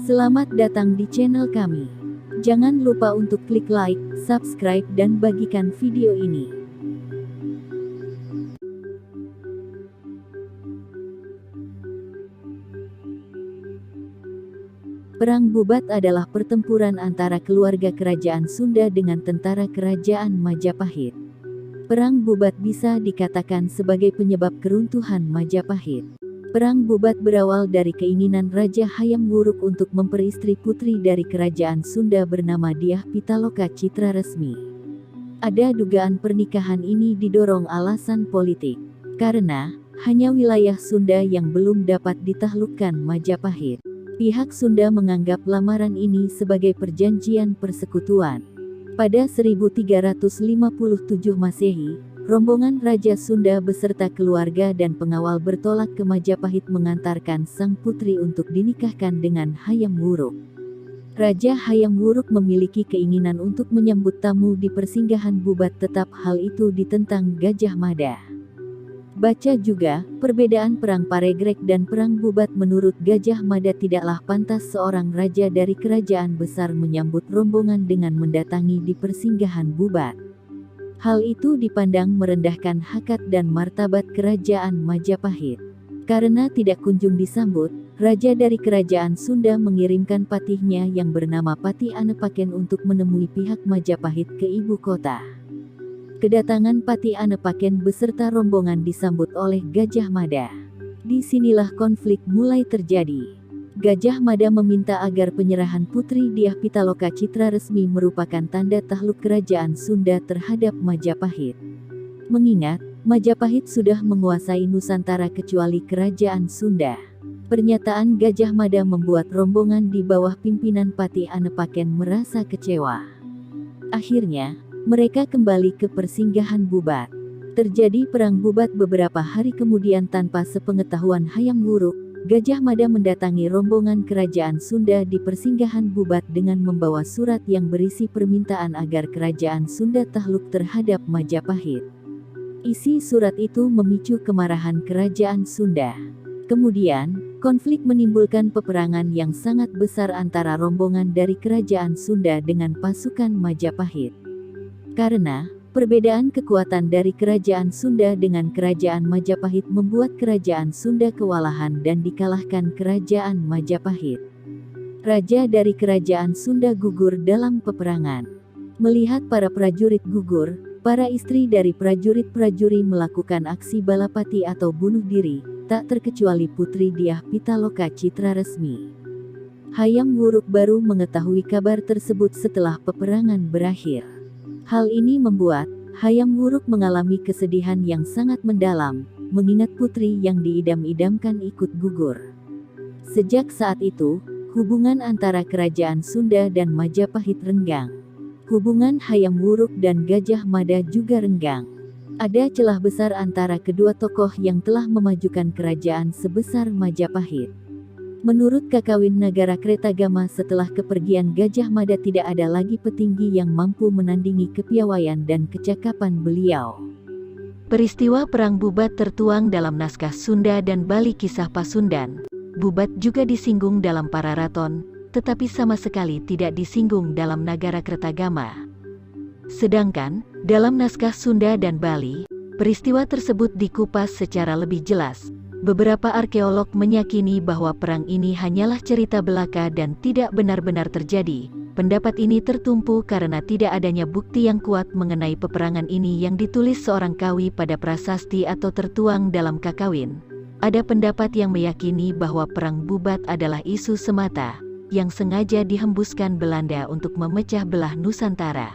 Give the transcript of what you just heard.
Selamat datang di channel kami. Jangan lupa untuk klik like, subscribe dan bagikan video ini. Perang Bubat adalah pertempuran antara keluarga kerajaan Sunda dengan tentara kerajaan Majapahit. Perang Bubat bisa dikatakan sebagai penyebab keruntuhan Majapahit. Perang Bubat berawal dari keinginan Raja Hayam Wuruk untuk memperistri putri dari kerajaan Sunda bernama Dyah Pitaloka Citraresmi. Ada dugaan pernikahan ini didorong alasan politik, karena hanya wilayah Sunda yang belum dapat ditaklukkan Majapahit. Pihak Sunda menganggap lamaran ini sebagai perjanjian persekutuan. Pada 1357 Masehi, rombongan Raja Sunda beserta keluarga dan pengawal bertolak ke Majapahit mengantarkan sang putri untuk dinikahkan dengan Hayam Wuruk. Raja Hayam Wuruk memiliki keinginan untuk menyambut tamu di persinggahan Bubat, tetap hal itu ditentang Gajah Mada. Baca juga, perbedaan Perang Paregrek dan Perang Bubat. Menurut Gajah Mada tidaklah pantas seorang raja dari kerajaan besar menyambut rombongan dengan mendatangi di persinggahan Bubat. Hal itu dipandang merendahkan hakat dan martabat kerajaan Majapahit. Karena tidak kunjung disambut, raja dari kerajaan Sunda mengirimkan patihnya yang bernama Patih Anepaken untuk menemui pihak Majapahit ke ibu kota. Kedatangan Patih Anepaken beserta rombongan disambut oleh Gajah Mada. Disinilah konflik mulai terjadi. Gajah Mada meminta agar penyerahan putri Dyah Pitaloka Citraresmi merupakan tanda takluk kerajaan Sunda terhadap Majapahit. Mengingat, Majapahit sudah menguasai Nusantara kecuali kerajaan Sunda. Pernyataan Gajah Mada membuat rombongan di bawah pimpinan Patih Anepaken merasa kecewa. Akhirnya, mereka kembali ke persinggahan Bubat. Terjadi Perang Bubat beberapa hari kemudian tanpa sepengetahuan Hayam Wuruk. Gajah Mada mendatangi rombongan kerajaan Sunda di persinggahan Bubat dengan membawa surat yang berisi permintaan agar kerajaan Sunda takluk terhadap Majapahit. Isi surat itu memicu kemarahan kerajaan Sunda. Kemudian, konflik menimbulkan peperangan yang sangat besar antara rombongan dari kerajaan Sunda dengan pasukan Majapahit. Karena perbedaan kekuatan dari kerajaan Sunda dengan kerajaan Majapahit membuat kerajaan Sunda kewalahan dan dikalahkan kerajaan Majapahit. Raja dari kerajaan Sunda gugur dalam peperangan. Melihat para prajurit gugur, para istri dari prajurit-prajurit melakukan aksi balapati atau bunuh diri, tak terkecuali putri Dyah Pitaloka Citraresmi. Hayam Wuruk baru mengetahui kabar tersebut setelah peperangan berakhir. Hal ini membuat Hayam Wuruk mengalami kesedihan yang sangat mendalam, mengingat putri yang diidam-idamkan ikut gugur. Sejak saat itu, hubungan antara kerajaan Sunda dan Majapahit renggang. Hubungan Hayam Wuruk dan Gajah Mada juga renggang. Ada celah besar antara kedua tokoh yang telah memajukan kerajaan sebesar Majapahit. Menurut Kakawin Nagarakretagama, setelah kepergian Gajah Mada tidak ada lagi petinggi yang mampu menandingi kepiawaian dan kecakapan beliau. Peristiwa Perang Bubat tertuang dalam naskah Sunda dan Bali Kisah Pasundan. Bubat juga disinggung dalam Pararaton, tetapi sama sekali tidak disinggung dalam Nagarakretagama. Sedangkan, dalam naskah Sunda dan Bali, peristiwa tersebut dikupas secara lebih jelas. Beberapa arkeolog meyakini bahwa perang ini hanyalah cerita belaka dan tidak benar-benar terjadi. Pendapat ini tertumpu karena tidak adanya bukti yang kuat mengenai peperangan ini yang ditulis seorang kawi pada prasasti atau tertuang dalam Kakawin. Ada pendapat yang meyakini bahwa Perang Bubat adalah isu semata, yang sengaja dihembuskan Belanda untuk memecah belah Nusantara.